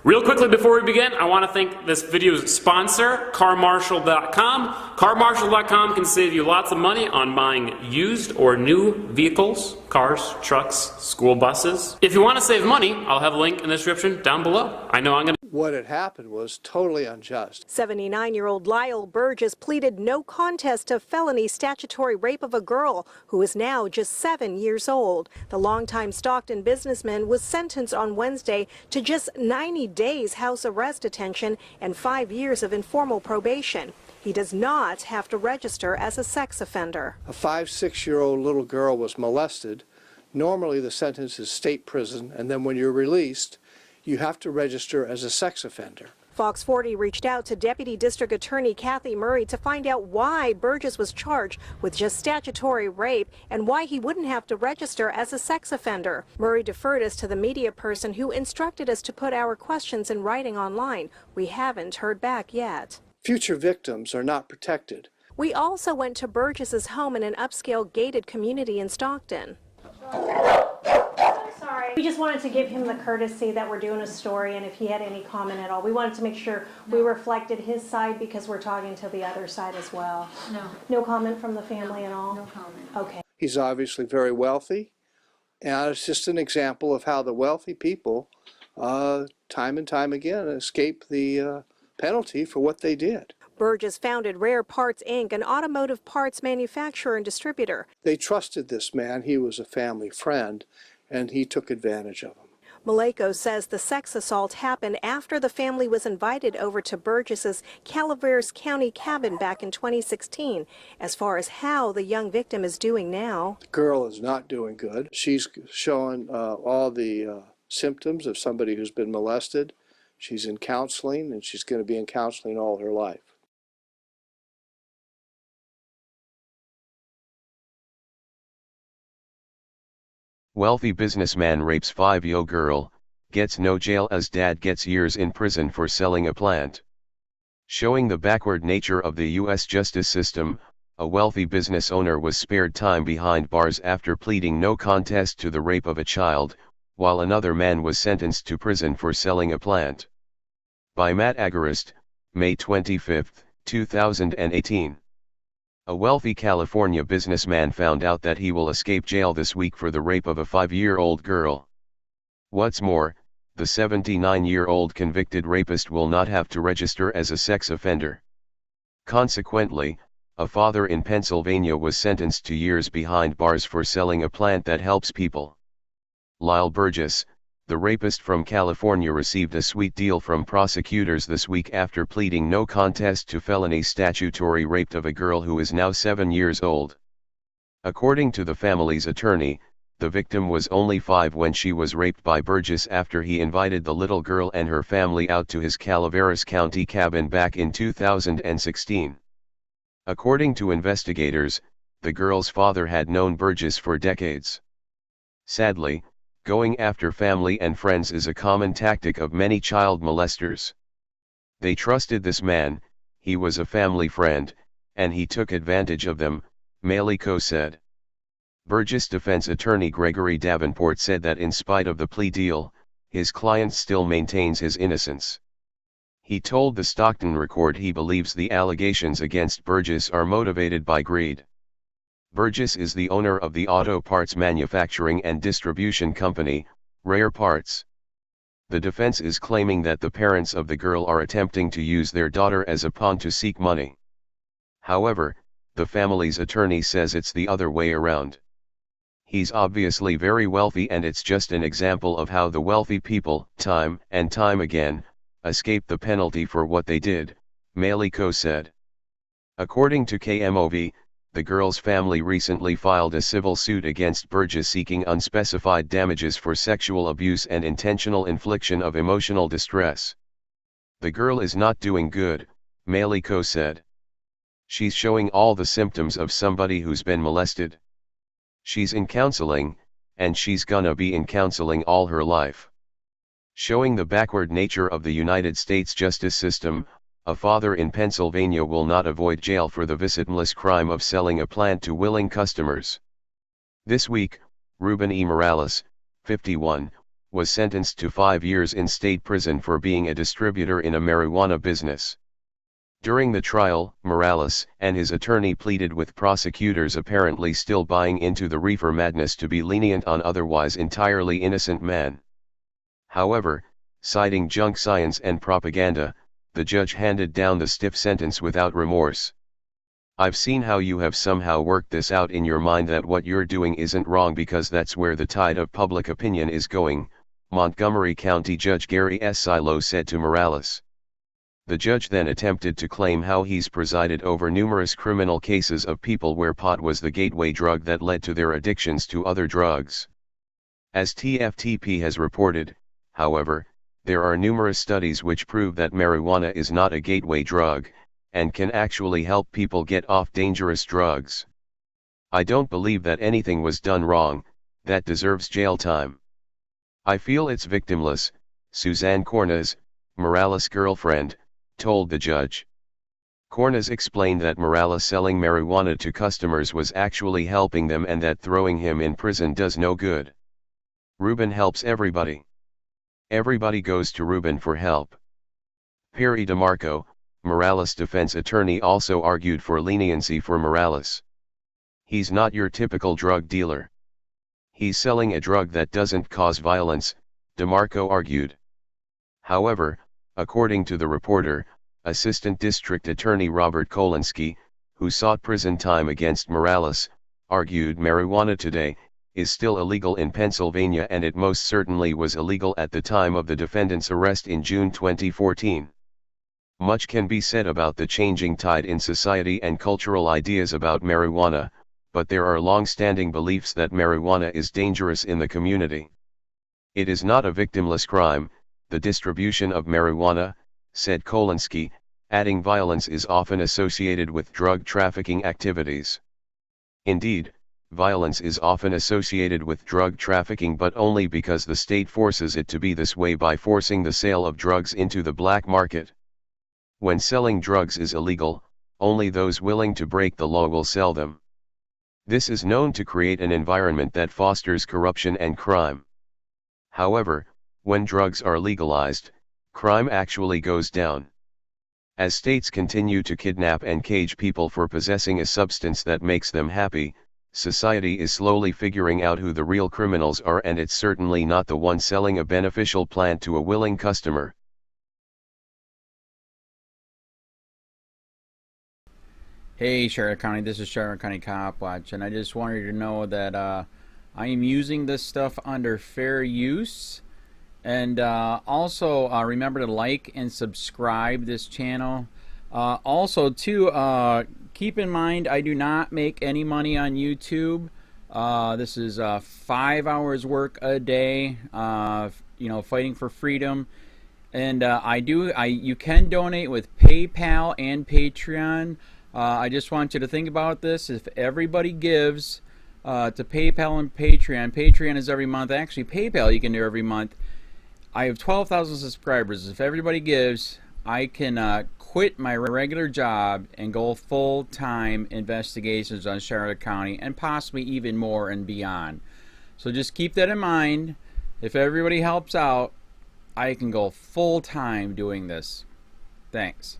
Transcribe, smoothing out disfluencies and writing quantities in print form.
Real quickly before we begin, I want to thank this video's sponsor, CarMarshal.com. CarMarshal.com can save you lots of money on buying used or new vehicles, cars, trucks, school buses. If you want to save money, I'll have a link in the description down below. I know I'm going to... What had happened was totally unjust. 79-year-old Lyle Burgess pleaded no contest to felony statutory rape of a girl who is now just 7 years old. The longtime Stockton businessman was sentenced on Wednesday to just 90 days house arrest detention and 5 years of informal probation. He does not have to register as a sex offender. A 5-6-year-old little girl was molested. Normally the sentence is state prison, and then when you're released, you have to register as a sex offender. Fox 40 reached out to Deputy District Attorney Kathy Murray to find out why Burgess was charged with just statutory rape and why he wouldn't have to register as a sex offender. Murray deferred us to the media person who instructed us to put our questions in writing online. We haven't heard back yet. Future victims are not protected. We also went to Burgess's home in an upscale gated community in Stockton. We just wanted to give him the courtesy that we're doing a story, and if he had any comment at all. We wanted to make sure we reflected his side because we're talking to the other side as well. No. No comment from the family at all? No comment. Okay. He's obviously very wealthy, and it's just an example of how the wealthy people, time and time again, escape the penalty for what they did. Burgess founded Rare Parts, Inc., an automotive parts manufacturer and distributor. They trusted this man. He was a family friend, and he took advantage of him. Maleko says the sex assault happened after the family was invited over to Burgess's Calaveras County cabin back in 2016. As far as how the young victim is doing now, The girl is not doing good. She's showing all the symptoms of somebody who's been molested. She's in counseling, and she's going to be in counseling all her life. Wealthy businessman rapes 5-year-old girl, gets no jail as dad gets years in prison for selling a plant. Showing the backward nature of the U.S. justice system, a wealthy business owner was spared time behind bars after pleading no contest to the rape of a child, while another man was sentenced to prison for selling a plant. By Matt Agarist, May 25, 2018. A wealthy California businessman found out that he will escape jail this week for the rape of a 5-year-old girl. What's more, the 79-year-old convicted rapist will not have to register as a sex offender. Consequently, a father in Pennsylvania was sentenced to years behind bars for selling a plant that helps people. Lyle Burgess, the rapist from California, received a sweet deal from prosecutors this week after pleading no contest to felony statutory rape of a girl who is now 7 years old. According to the family's attorney, the victim was only 5 when she was raped by Burgess after he invited the little girl and her family out to his Calaveras County cabin back in 2016. According to investigators, the girl's father had known Burgess for decades. Sadly, going after family and friends is a common tactic of many child molesters. They trusted this man, he was a family friend, and he took advantage of them, Maleko said. Burgess defense attorney Gregory Davenport said that in spite of the plea deal, his client still maintains his innocence. He told the Stockton Record he believes the allegations against Burgess are motivated by greed. Burgess is the owner of the auto parts manufacturing and distribution company, Rare Parts. The defense is claiming that the parents of the girl are attempting to use their daughter as a pawn to seek money. However, the family's attorney says it's the other way around. He's obviously very wealthy, and it's just an example of how the wealthy people, time and time again, escape the penalty for what they did, Maleko said. According to KMOV, the girl's family recently filed a civil suit against Burgess seeking unspecified damages for sexual abuse and intentional infliction of emotional distress. The girl is not doing good, Maleko said. She's showing all the symptoms of somebody who's been molested. She's in counseling, and she's gonna be in counseling all her life. Showing the backward nature of the United States justice system, a father in Pennsylvania will not avoid jail for the victimless crime of selling a plant to willing customers. This week, Ruben E. Morales, 51, was sentenced to 5 years in state prison for being a distributor in a marijuana business. During the trial, Morales and his attorney pleaded with prosecutors apparently still buying into the reefer madness to be lenient on otherwise entirely innocent man. However, citing junk science and propaganda, the judge handed down the stiff sentence without remorse. I've seen how you have somehow worked this out in your mind that what you're doing isn't wrong because that's where the tide of public opinion is going, Montgomery County Judge Gary S. Silo said to Morales. The judge then attempted to claim how he's presided over numerous criminal cases of people where pot was the gateway drug that led to their addictions to other drugs. As TFTP has reported, however, there are numerous studies which prove that marijuana is not a gateway drug, and can actually help people get off dangerous drugs. I don't believe that anything was done wrong, that deserves jail time. I feel it's victimless, Suzanne Cornaz, Morales' girlfriend, told the judge. Cornaz explained that Morales selling marijuana to customers was actually helping them and that throwing him in prison does no good. Ruben helps everybody. Everybody goes to Ruben for help. Perry DeMarco, Morales' defense attorney, also argued for leniency for Morales. He's not your typical drug dealer. He's selling a drug that doesn't cause violence, DeMarco argued. However, according to the reporter, Assistant District Attorney Robert Kolinsky, who sought prison time against Morales, argued marijuana today is still illegal in Pennsylvania, and it most certainly was illegal at the time of the defendant's arrest in June 2014. Much can be said about the changing tide in society and cultural ideas about marijuana, but there are long-standing beliefs that marijuana is dangerous in the community. It is not a victimless crime, the distribution of marijuana, said Kolinsky, adding violence is often associated with drug trafficking activities. Indeed, violence is often associated with drug trafficking, but only because the state forces it to be this way by forcing the sale of drugs into the black market. When selling drugs is illegal, only those willing to break the law will sell them. This is known to create an environment that fosters corruption and crime. However, when drugs are legalized, crime actually goes down. As states continue to kidnap and cage people for possessing a substance that makes them happy, society is slowly figuring out who the real criminals are, and it's certainly not the one selling a beneficial plant to a willing customer. Hey Charlotte County, this is Charlotte County COPWATCH, and I just wanted you to know that I am using this stuff under fair use. And also remember to like and subscribe this channel. Also too, keep in mind I do not make any money on YouTube. This is 5 hours work a day, you know, fighting for freedom. And you can donate with PayPal and Patreon. I just want you to think about this. If everybody gives to PayPal and Patreon, Patreon is every month. Actually, PayPal you can do every month. I have 12,000 subscribers. If everybody gives, I can quit my regular job and go full-time investigations on Charlotte County and possibly even more and beyond. So just keep that in mind. If everybody helps out, I can go full-time doing this. Thanks.